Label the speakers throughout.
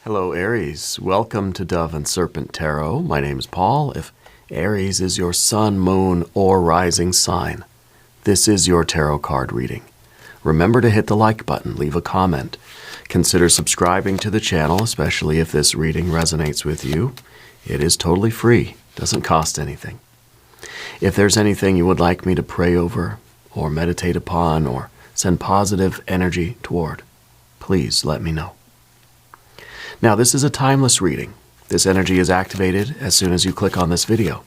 Speaker 1: Hello, Aries. Welcome to Dove and Serpent Tarot. My name is Paul. If Aries is your sun, moon, or rising sign, this is your tarot card reading. Remember to hit the like button, leave a comment. Consider subscribing to the channel, especially if this reading resonates with you. It is totally free, doesn't cost anything. If there's anything you would like me to pray over, or meditate upon, or send positive energy toward, please let me know. Now, this is a timeless reading. This energy is activated as soon as you click on this video.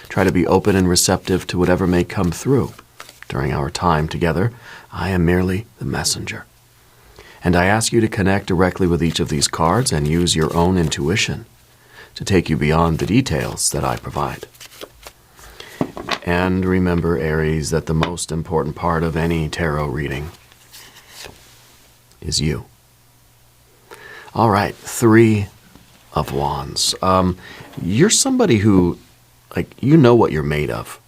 Speaker 1: Try to be open and receptive to whatever may come through. During our time together, I am merely the messenger. And I ask you to connect directly with each of these cards and use your own intuition to take you beyond the details that I provide. And remember, Aries, that the most important part of any tarot reading is you. All right, Three of Wands. You're somebody who, you know what you're made of.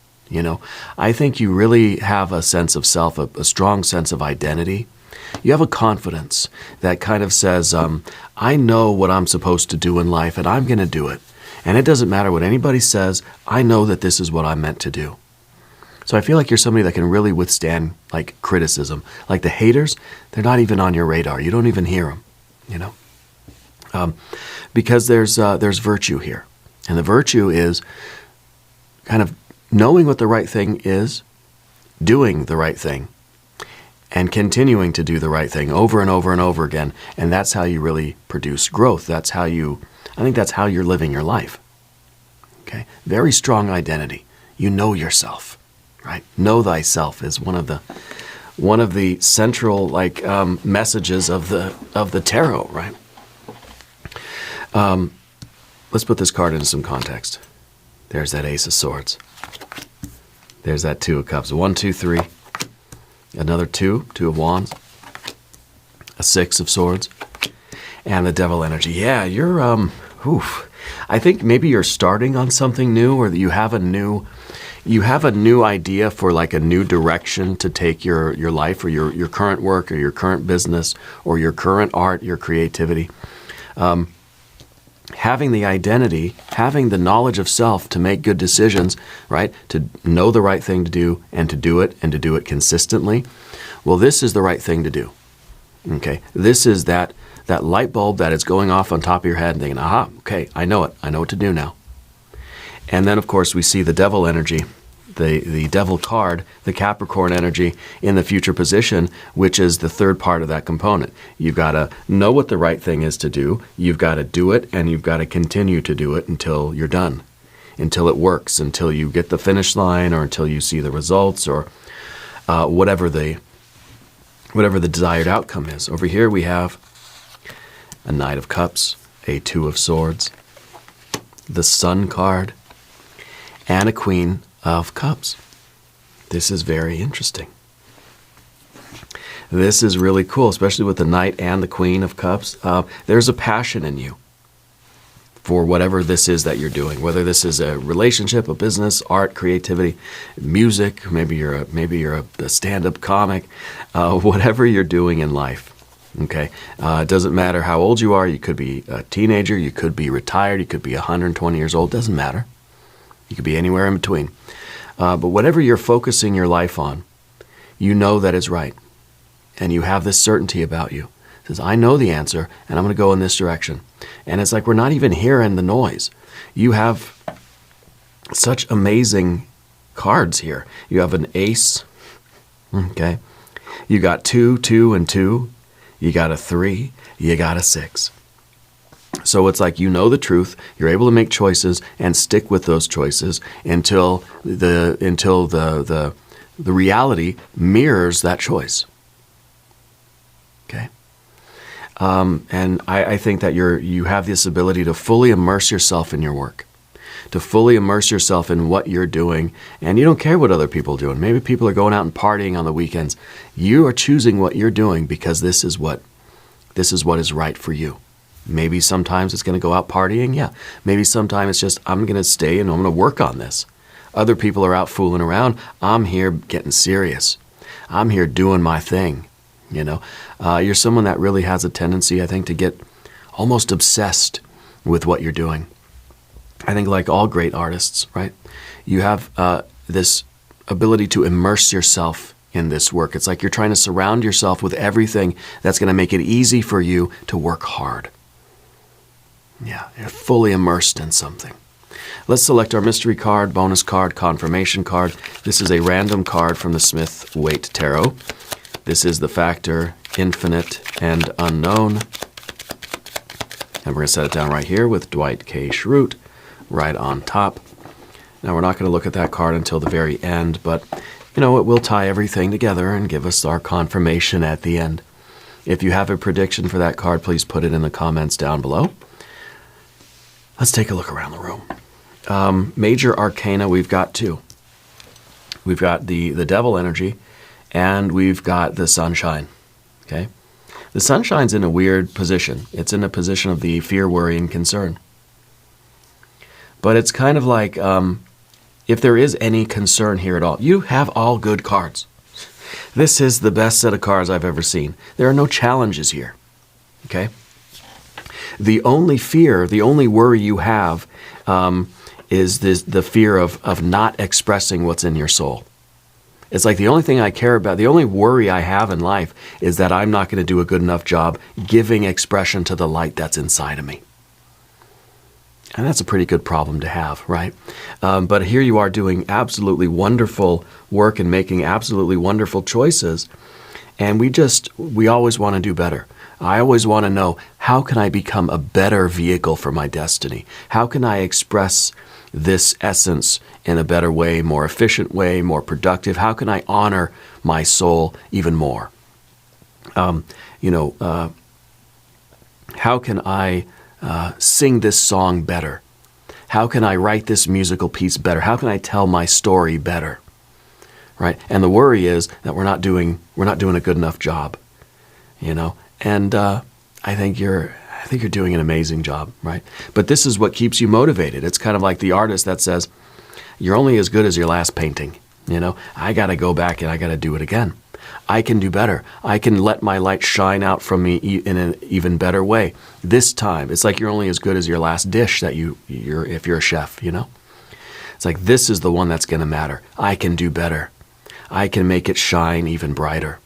Speaker 1: I think you really have a sense of self, a strong sense of identity. You have a confidence that kind of says, I know what I'm supposed to do in life, and I'm going to do it. And it doesn't matter what anybody says. I know that this is what I'm meant to do. So I feel like you're somebody that can really withstand, criticism. Like the haters, they're not even on your radar. You don't even hear them, because there's virtue here. And the virtue is kind of knowing what the right thing is, doing the right thing, and continuing to do the right thing over and over and over again. And that's how you really produce growth. I think that's how you're living your life. Okay? Very strong identity. You know yourself, right? Know thyself is one of the central messages of the tarot, right? Let's put this card into some context. There's that Ace of Swords. There's that Two of Cups. 1, 2, 3. Another Two of Wands. A Six of Swords. And the Devil energy. Yeah, you're, I think maybe you're starting on something new, or that you have a new idea for a new direction to take your life, or your current work, or your current business, or your current art, your creativity. Having the identity, having the knowledge of self to make good decisions, right? To know the right thing to do and to do it consistently. Well, this is the right thing to do. Okay? This is that light bulb that is going off on top of your head and thinking, aha, okay, I know it. I know what to do now. And then, of course, we see the Devil energy, the Devil card, the Capricorn energy in the future position, which is the third part of that component. You've got to know what the right thing is to do, you've got to do it, and you've got to continue to do it until you're done, until it works, until you get the finish line, or until you see the results, or whatever the desired outcome is. Over here we have a Knight of Cups, a Two of Swords, the Sun card, and a Queen of Cups. This is very interesting. This is really cool, especially with the Knight and the Queen of Cups. There's a passion in you for whatever this is that you're doing, whether this is a relationship, a business, art, creativity, music, maybe you're a stand-up comic, whatever you're doing in life. Okay, it doesn't matter how old you are. You could be a teenager, you could be retired, you could be 120 years old. Doesn't matter. You could be anywhere in between. But whatever you're focusing your life on, you know that is right. And you have this certainty about you. It says, I know the answer, and I'm going to go in this direction. And it's like we're not even hearing the noise. You have such amazing cards here. You have an Ace. Okay. You got 2, 2, and 2. You got a 3. You got a 6. So it's like you know the truth, you're able to make choices and stick with those choices until the reality mirrors that choice. Okay? And I think that you have this ability to fully immerse yourself in your work, to fully immerse yourself in what you're doing, and you don't care what other people are doing. Maybe people are going out and partying on the weekends. You are choosing what you're doing because this is what is right for you. Maybe sometimes it's going to go out partying, yeah. Maybe sometimes it's just, I'm going to stay and I'm going to work on this. Other people are out fooling around. I'm here getting serious. I'm here doing my thing. You're someone that really has a tendency, I think, to get almost obsessed with what you're doing. I think like all great artists, right? You have this ability to immerse yourself in this work. It's like you're trying to surround yourself with everything that's going to make it easy for you to work hard. Yeah, you're fully immersed in something. Let's select our mystery card, bonus card, confirmation card. This is a random card from the Smith-Waite Tarot. This is the factor infinite and unknown. And we're going to set it down right here with Dwight K. Schrute right on top. Now, we're not going to look at that card until the very end, but, you know, it will tie everything together and give us our confirmation at the end. If you have a prediction for that card, please put it in the comments down below. Let's take a look around the room. Major arcana, we've got two. We've got the devil energy, and we've got the sunshine. Okay? The sunshine's in a weird position. It's in a position of the fear, worry, and concern. But it's kind of like, if there is any concern here at all, you have all good cards. This is the best set of cards I've ever seen. There are no challenges here. Okay? The only fear, the only worry you have is the fear of not expressing what's in your soul. It's like the only thing I care about, the only worry I have in life is that I'm not going to do a good enough job giving expression to the light that's inside of me. And that's a pretty good problem to have, right? But here you are doing absolutely wonderful work and making absolutely wonderful choices. And we always want to do better. I always want to know, how can I become a better vehicle for my destiny? How can I express this essence in a better way, more efficient way, more productive? How can I honor my soul even more? How can I sing this song better? How can I write this musical piece better? How can I tell my story better? Right? And the worry is that we're not doing a good enough job, you know. And I think you're doing an amazing job, right? But this is what keeps you motivated. It's kind of like the artist that says, you're only as good as your last painting. You know, I got to go back and I got to do it again. I can do better. I can let my light shine out from me in an even better way. This time, it's like you're only as good as your last dish that if you're a chef, you know? It's like, this is the one that's going to matter. I can do better. I can make it shine even brighter.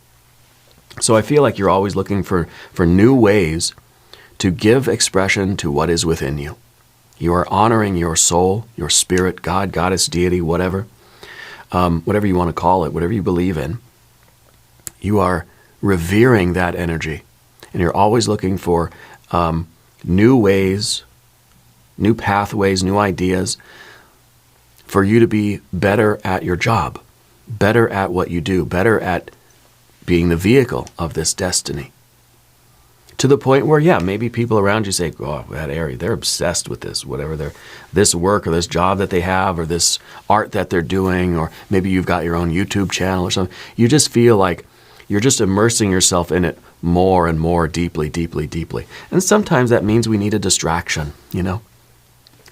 Speaker 1: So I feel like you're always looking for new ways to give expression to what is within you. You are honoring your soul, your spirit, God, goddess, deity, whatever you want to call it, whatever you believe in. You are revering that energy, and you're always looking for new ways, new pathways, new ideas for you to be better at your job, better at what you do, better at being the vehicle of this destiny. To the point where, yeah, maybe people around you say, oh, that Aries, they're obsessed with this, whatever this work or this job that they have or this art that they're doing, or maybe you've got your own YouTube channel or something. You just feel like you're just immersing yourself in it more and more deeply, deeply, deeply. And sometimes that means we need a distraction, you know?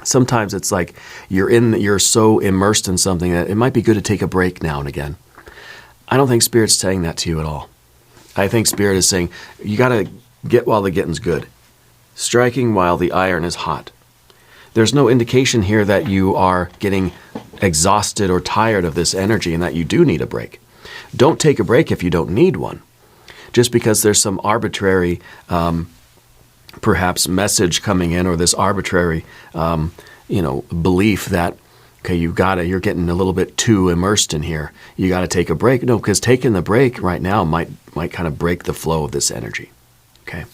Speaker 1: Sometimes it's like you're so immersed in something that it might be good to take a break now and again. I don't think Spirit's saying that to you at all. I think Spirit is saying, you got to get while the getting's good, striking while the iron is hot. There's no indication here that you are getting exhausted or tired of this energy and that you do need a break. Don't take a break if you don't need one. Just because there's some arbitrary, perhaps message coming in, or this arbitrary, belief that, okay, you're getting a little bit too immersed in here. You got to take a break. No, because taking the break right now might kind of break the flow of this energy. Okay.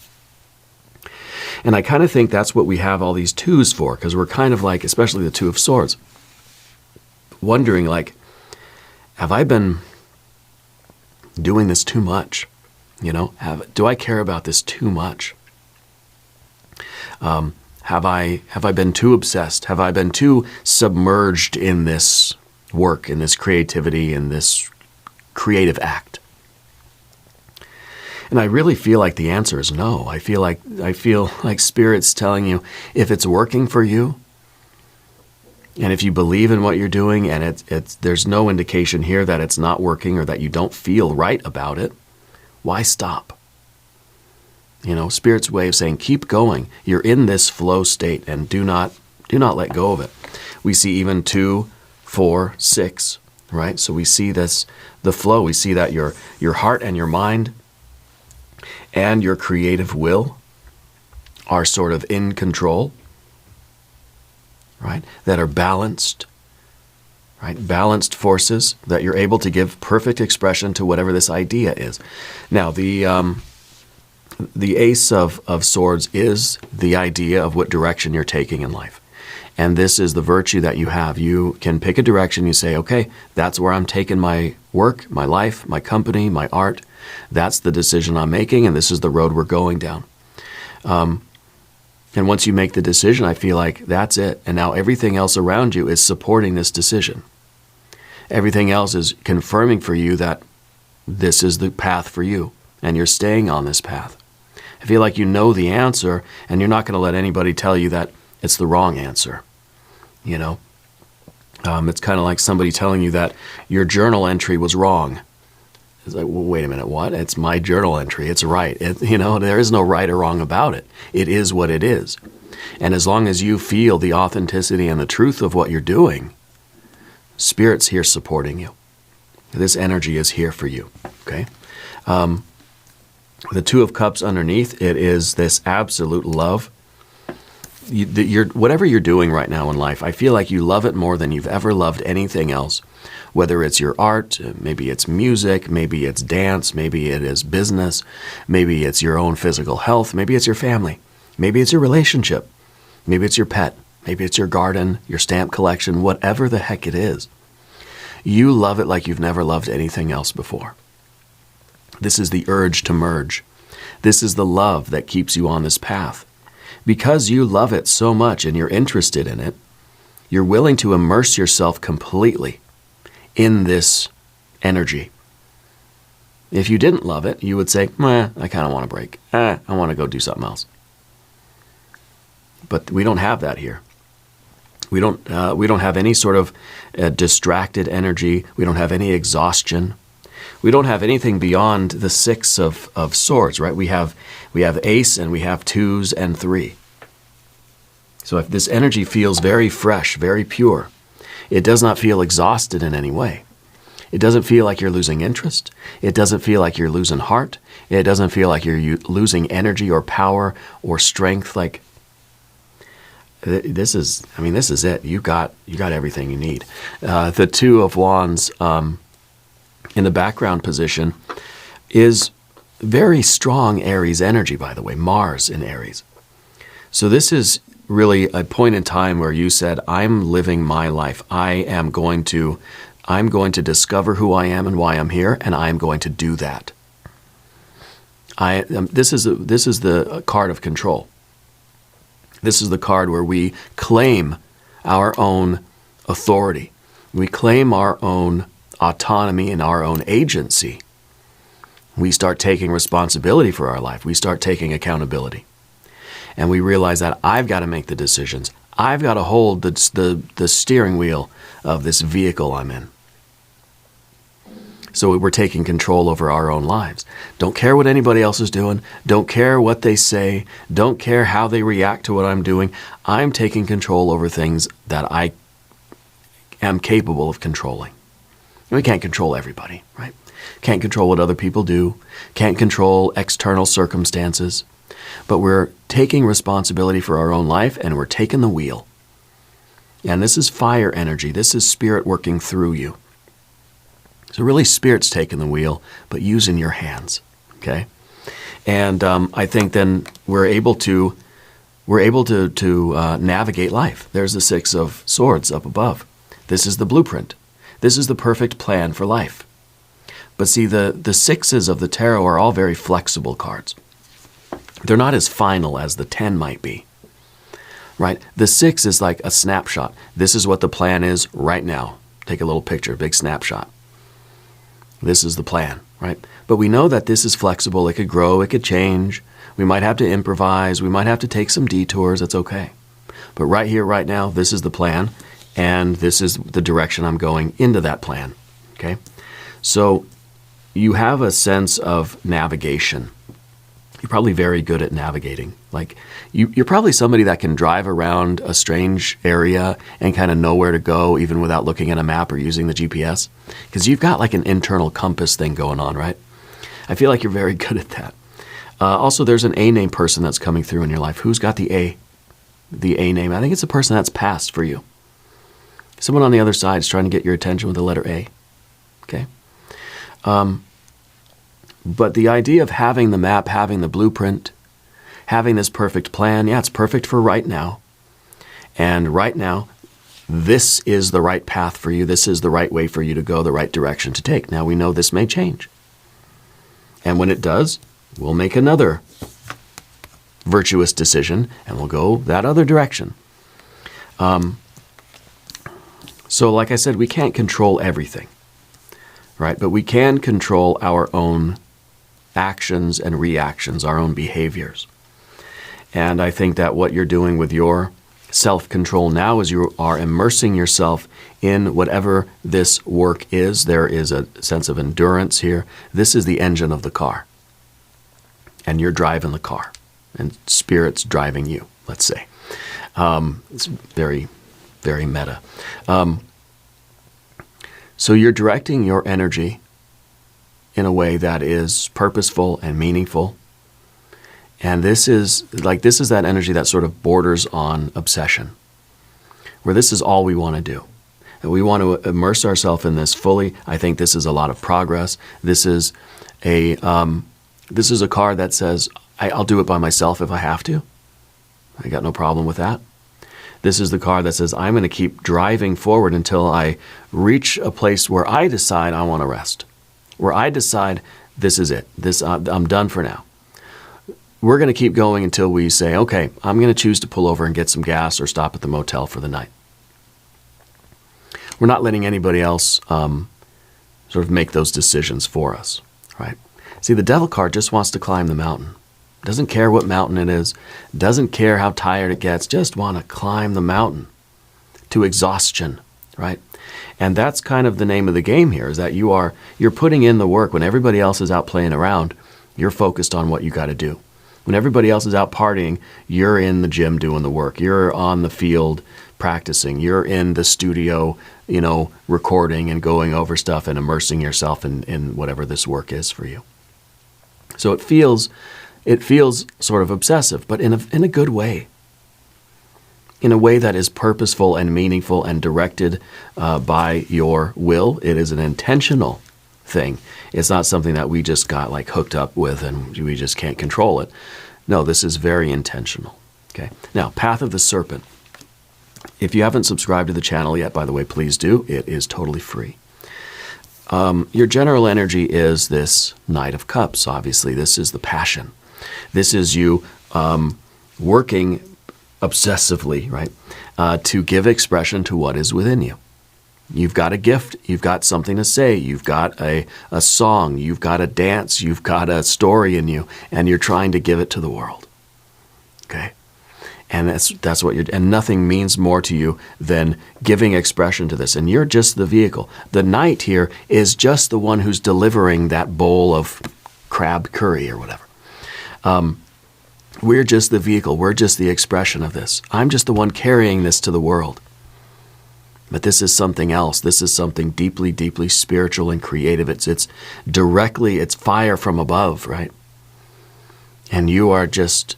Speaker 1: And I kind of think that's what we have all these twos for, because we're kind of like, especially the Two of Swords, wondering like, have I been doing this too much? You know, do I care about this too much? Have I been too obsessed? Have I been too submerged in this work, in this creativity, in this creative act? And I really feel like the answer is no. I feel like Spirit's telling you, if it's working for you, and if you believe in what you're doing, and there's no indication here that it's not working or that you don't feel right about it, why stop? Spirit's way of saying, keep going. You're in this flow state, and do not let go of it. We see even 2, 4, 6, right? So we see the flow. We see that your heart and your mind and your creative will are sort of in control, right? That are balanced, right? Balanced forces that you're able to give perfect expression to whatever this idea is. Now, the Ace of Swords is the idea of what direction you're taking in life. And this is the virtue that you have. You can pick a direction. You say, okay, that's where I'm taking my work, my life, my company, my art. That's the decision I'm making, and this is the road we're going down. And once you make the decision, I feel like that's it. And now everything else around you is supporting this decision. Everything else is confirming for you that this is the path for you, and you're staying on this path. I feel like you know the answer, and you're not going to let anybody tell you that it's the wrong answer. It's kind of like somebody telling you that your journal entry was wrong. It's like, well, wait a minute, what? It's my journal entry. It's right. There is no right or wrong about it. It is what it is. And as long as you feel the authenticity and the truth of what you're doing, Spirit's here supporting you. This energy is here for you, okay? The 2 of Cups underneath, it is this absolute love. Whatever you're doing right now in life, I feel like you love it more than you've ever loved anything else. Whether it's your art, maybe it's music, maybe it's dance, maybe it is business, maybe it's your own physical health, maybe it's your family, maybe it's your relationship, maybe it's your pet, maybe it's your garden, your stamp collection, whatever the heck it is. You love it like you've never loved anything else before. This is the urge to merge. This is the love that keeps you on this path. Because you love it so much and you're interested in it, you're willing to immerse yourself completely in this energy. If you didn't love it, you would say, I kind of want to break. I want to go do something else. But we don't have that here. We don't have any sort of distracted energy. We don't have any exhaustion. We don't have anything beyond the 6 of Swords, right? We have Ace, and we have 2s and 3. So if this energy feels very fresh, very pure, it does not feel exhausted in any way. It doesn't feel like you're losing interest. It doesn't feel like you're losing heart. It doesn't feel like you're losing energy or power or strength. Like, this is it. You got everything you need. The 2 of Wands in the background position is very strong Aries energy, by the way, Mars in Aries. So this is really a point in time where you said, I'm living my life. I'm going to discover who I am and why I'm here, and I'm going to do that. This is the card of control. This is the card where we claim our own authority. We claim our own autonomy and our own agency. We start taking responsibility for our life. We start taking accountability. And we realize that I've got to make the decisions. I've got to hold the steering wheel of this vehicle I'm in. So we're taking control over our own lives. Don't care what anybody else is doing. Don't care what they say. Don't care how they react to what I'm doing. I'm taking control over things that I am capable of controlling. We can't control everybody, right? Can't control what other people do. Can't control external circumstances. But we're taking responsibility for our own life, and we're taking the wheel. And this is fire energy. This is Spirit working through you. So really, Spirit's taking the wheel, but using your hands, okay? And I think then we're able to navigate life. There's the 6 of Swords up above. This is the blueprint. This is the perfect plan for life. But see, the 6s of the tarot are all very flexible cards. They're not as final as the 10 might be, right? The 6 is like a snapshot. This is what the plan is right now. Take a little picture, big snapshot. This is the plan, right? But we know that this is flexible. It could grow. It could change. We might have to improvise. We might have to take some detours. That's okay. But right here, right now, this is the plan, and this is the direction I'm going into that plan, okay? So you have a sense of navigation. You're probably very good at navigating. Like you're probably somebody that can drive around a strange area and kind of know where to go even without looking at a map or using the GPS, because you've got like an internal compass thing going on, right? I feel like you're very good at that. Also, there's an A name person that's coming through in your life. Who's got the A name? I think it's a person that's passed for you. Someone on the other side is trying to get your attention with the letter A. Okay. But the idea of having the map, having the blueprint, having this perfect plan, yeah, it's perfect for right now. And right now, this is the right path for you. This is the right way for you to go, the right direction to take. Now, we know this may change. And when it does, we'll make another virtuous decision and we'll go that other direction. So like I said, we can't control everything, right? But we can control our own actions and reactions, our own behaviors. And I think that what you're doing with your self-control now is you are immersing yourself in whatever this work is. There is a sense of endurance here. This is the engine of the car. And you're driving the car. And Spirit's driving you, let's say. It's very, very meta. So you're directing your energy in a way that is purposeful and meaningful. And this is that energy that sort of borders on obsession, where this is all we want to do. And we want to immerse ourselves in this fully. I think this is a lot of progress. This is a car that says, I'll do it by myself if I have to. I got no problem with that. This is the car that says, I'm going to keep driving forward until I reach a place where I decide I want to rest, where I decide this is it. I'm done for now. We're going to keep going until we say, okay, I'm going to choose to pull over and get some gas or stop at the motel for the night. We're not letting anybody else sort of make those decisions for us, right? See, the devil card just wants to climb the mountain. Doesn't care what mountain it is. Doesn't care how tired it gets. Just want to climb the mountain to exhaustion, right? And that's kind of the name of the game here, is that you're putting in the work when everybody else is out playing around. You're focused on what you got to do. When everybody else is out partying, you're in the gym doing the work. You're on the field practicing. You're in the studio, recording and going over stuff and immersing yourself in whatever this work is for you. So it feels sort of obsessive, but in a good way. In a way that is purposeful and meaningful and directed by your will. It is an intentional thing. It's not something that we just got like hooked up with and we just can't control it. No, this is very intentional. Okay. Now, Path of the Serpent. If you haven't subscribed to the channel yet, by the way, please do. It is totally free. Your general energy is this Knight of Cups, obviously. This is the passion. This is you working obsessively, right, to give expression to what is within you. You've got a gift. You've got something to say. You've got a song. You've got a dance. You've got a story in you, and you're trying to give it to the world. Okay? And that's what and nothing means more to you than giving expression to this. And you're just the vehicle. The knight here is just the one who's delivering that bowl of crab curry or whatever. We're just the vehicle. We're just the expression of this. I'm just the one carrying this to the world. But this is something else. This is something deeply, deeply spiritual and creative. It's fire from above, right? And you are just,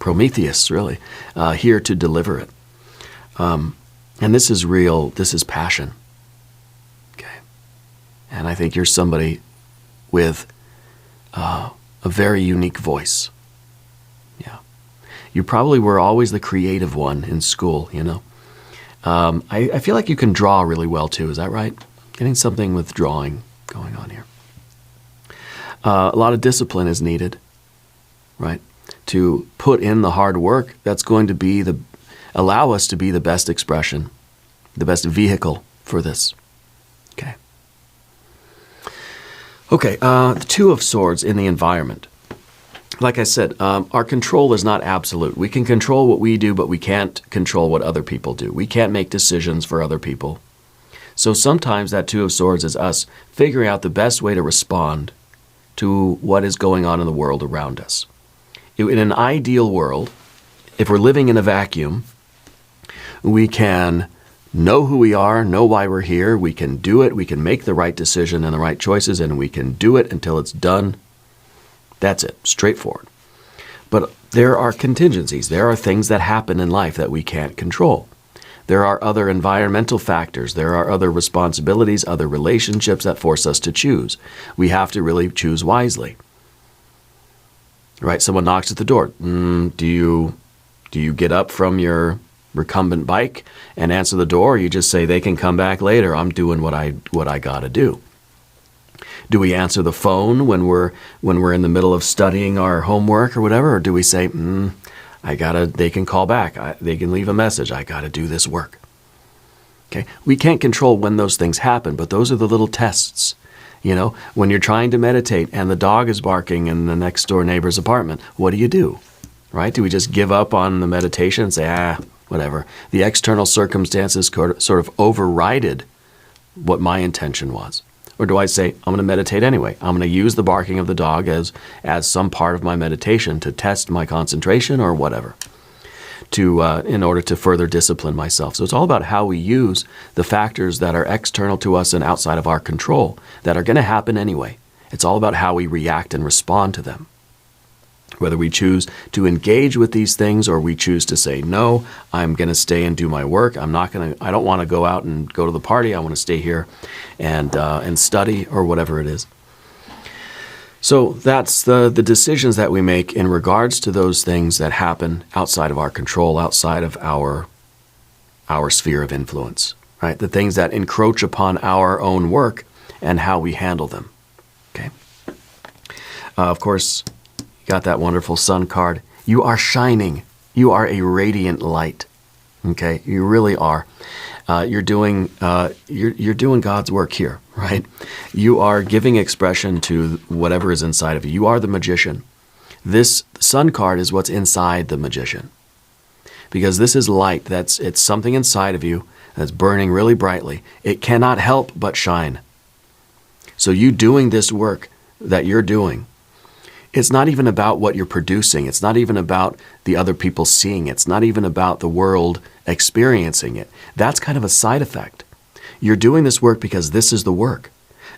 Speaker 1: Prometheus, really, here to deliver it. And this is real. This is passion. Okay. And I think you're somebody with a very unique voice. Yeah. You probably were always the creative one in school, I feel like you can draw really well, too. Is that right? Getting something with drawing going on here. A lot of discipline is needed, right? To put in the hard work that's going to allow us to be the best expression, the best vehicle for this. Okay. Okay, the Two of Swords in the environment. Like I said, our control is not absolute. We can control what we do, but we can't control what other people do. We can't make decisions for other people. So sometimes that Two of Swords is us figuring out the best way to respond to what is going on in the world around us. In an ideal world, if we're living in a vacuum, we can know who we are, know why we're here, we can do it, we can make the right decision and the right choices, and we can do it until it's done. That's it, straightforward. But there are contingencies. There are things that happen in life that we can't control. There are other environmental factors. There are other responsibilities, other relationships that force us to choose. We have to really choose wisely. Right? Someone knocks at the door. Do you get up from your recumbent bike and answer the door, or you just say they can come back later? I'm doing what I got to do. Do we answer the phone when we're in the middle of studying our homework or whatever, or do we say, they can call back, they can leave a message, I got to do this work? Okay, we can't control when those things happen, but those are the little tests. You know, when you're trying to meditate and the dog is barking in the next door neighbor's apartment, what do? Right? Do we just give up on the meditation and say, whatever? The external circumstances sort of overrided what my intention was. Or do I say, I'm going to meditate anyway? I'm going to use the barking of the dog as some part of my meditation to test my concentration or whatever, in order to further discipline myself. So it's all about how we use the factors that are external to us and outside of our control that are going to happen anyway. It's all about how we react and respond to them. Whether we choose to engage with these things or we choose to say, no, I'm going to stay and do my work. I don't want to go out and go to the party. I want to stay here and study or whatever it is. So that's the decisions that we make in regards to those things that happen outside of our control, outside of our sphere of influence, right? The things that encroach upon our own work and how we handle them, okay? Of course, got that wonderful sun card. You are shining. You are a radiant light. Okay, you really are. You're doing God's work here, right? You are giving expression to whatever is inside of you. You are the magician. This sun card is what's inside the magician, because this is light. It's something inside of you that's burning really brightly. It cannot help but shine. So you doing this work that you're doing, it's not even about what you're producing. It's not even about the other people seeing it. It's not even about the world experiencing it. That's kind of a side effect. You're doing this work because this is the work.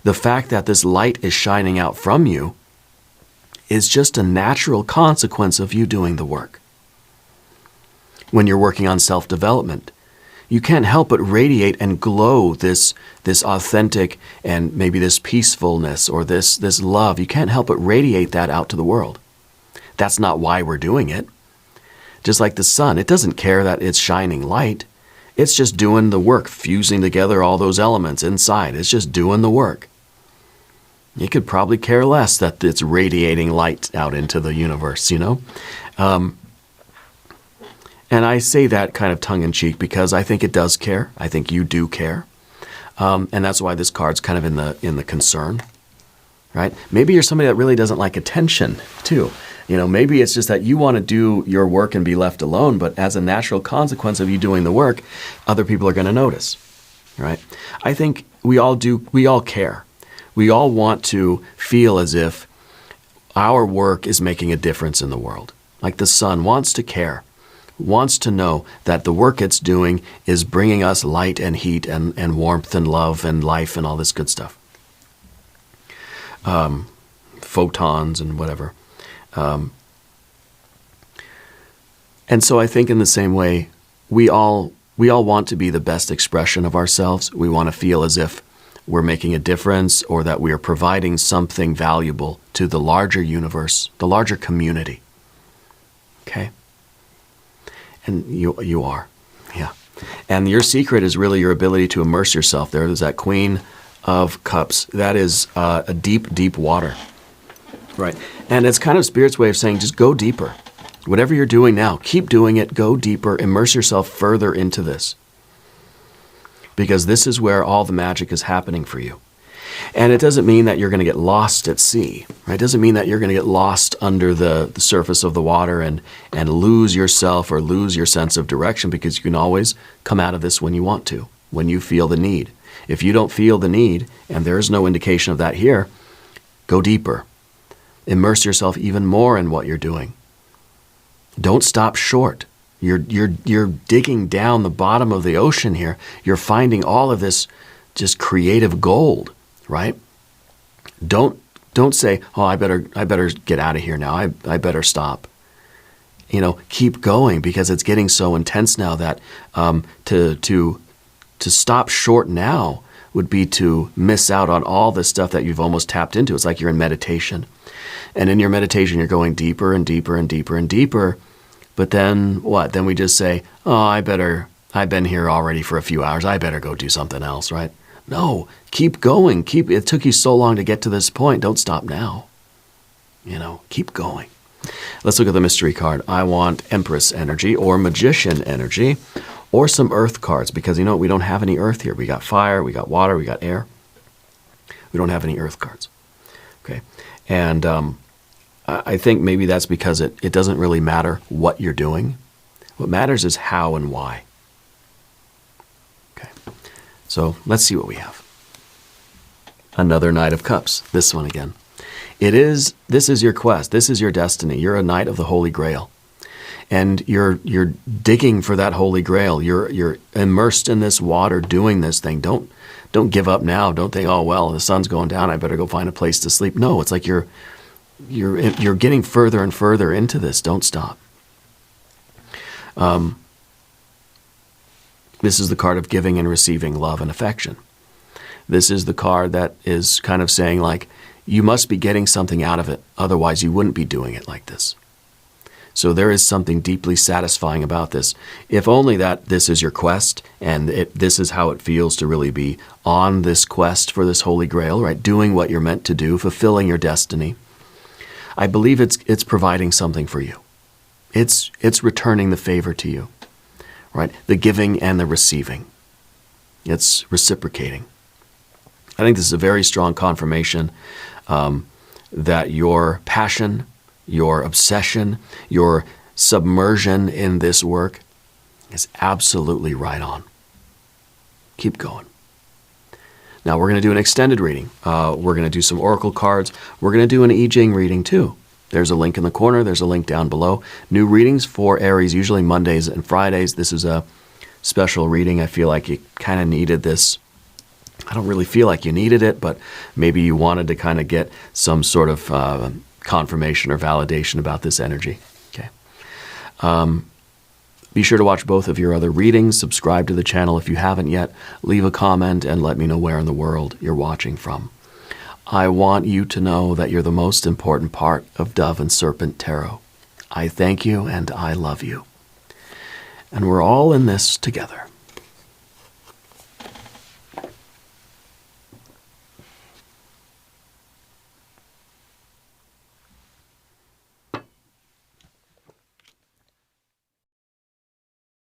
Speaker 1: The fact that this light is shining out from you is just a natural consequence of you doing the work. When you're working on self-development, you can't help but radiate and glow this authentic and maybe this peacefulness or this love. You can't help but radiate that out to the world. That's not why we're doing it. Just like the sun, it doesn't care that it's shining light. It's just doing the work, fusing together all those elements inside. It's just doing the work. You could probably care less that it's radiating light out into the universe, you know? And I say that kind of tongue-in-cheek because I think it does care. I think you do care. And that's why this card's kind of in the concern, right? Maybe you're somebody that really doesn't like attention, too. You know, maybe it's just that you want to do your work and be left alone, but as a natural consequence of you doing the work, other people are going to notice, right? I think we all care. We all want to feel as if our work is making a difference in the world. Like the sun wants to care, wants to know that the work it's doing is bringing us light and heat and warmth and love and life and all this good stuff. Photons and whatever. And so I think in the same way, we all want to be the best expression of ourselves. We want to feel as if we're making a difference or that we are providing something valuable to the larger universe, the larger community. Okay? And you are. Yeah. And your secret is really your ability to immerse yourself. There's that Queen of Cups. That is a deep, deep water. Right. And it's kind of Spirit's way of saying just go deeper. Whatever you're doing now, keep doing it. Go deeper. Immerse yourself further into this. Because this is where all the magic is happening for you. And it doesn't mean that you're going to get lost at sea. Right? It doesn't mean that you're going to get lost under the surface of the water and lose yourself or lose your sense of direction, because you can always come out of this when you want to, when you feel the need. If you don't feel the need, and there is no indication of that here, go deeper. Immerse yourself even more in what you're doing. Don't stop short. You're digging down the bottom of the ocean here. You're finding all of this just creative gold, right? Don't say, "Oh, I better get out of here now. I better stop." Keep going, because it's getting so intense now that to stop short now would be to miss out on all the stuff that you've almost tapped into. It's like you're in meditation. And in your meditation, you're going deeper and deeper and deeper and deeper. But then what? Then we just say, "Oh, I've been here already for a few hours. I better go do something else," right? No, keep going. It took you so long to get to this point. Don't stop now. Keep going. Let's look at the mystery card. I want Empress energy or Magician energy or some earth cards, because we don't have any earth here. We got fire, we got water, we got air. We don't have any earth cards. Okay. And I think maybe that's because it doesn't really matter what you're doing. What matters is how and why. Okay. So let's see what we have. Another Knight of Cups. This one again. This is your quest. This is your destiny. You're a Knight of the Holy Grail. And you're digging for that Holy Grail. You're immersed in this water doing this thing. Don't give up now. Don't think, "Oh, well, the sun's going down. I better go find a place to sleep." No, it's like you're getting further and further into this. Don't stop. This is the card of giving and receiving love and affection. This is the card that is kind of saying, like, you must be getting something out of it. Otherwise, you wouldn't be doing it like this. So there is something deeply satisfying about this. If only that this is your quest, and this is how it feels to really be on this quest for this Holy Grail, right? Doing what you're meant to do, fulfilling your destiny. I believe it's providing something for you. It's returning the favor to you, right? The giving and the receiving. It's reciprocating. I think this is a very strong confirmation that your passion, your obsession, your submersion in this work is absolutely right on. Keep going. Now we're going to do an extended reading. We're going to do some oracle cards. We're going to do an I Ching reading too. There's a link in the corner. There's a link down below. New readings for Aries, usually Mondays and Fridays. This is a special reading. I feel like you kind of needed this. I don't really feel like you needed it, but maybe you wanted to kind of get some sort of confirmation or validation about this energy. Okay. Be sure to watch both of your other readings. Subscribe to the channel if you haven't yet. Leave a comment and let me know where in the world you're watching from. I want you to know that you're the most important part of Dove and Serpent Tarot. I thank you and I love you. And we're all in this together.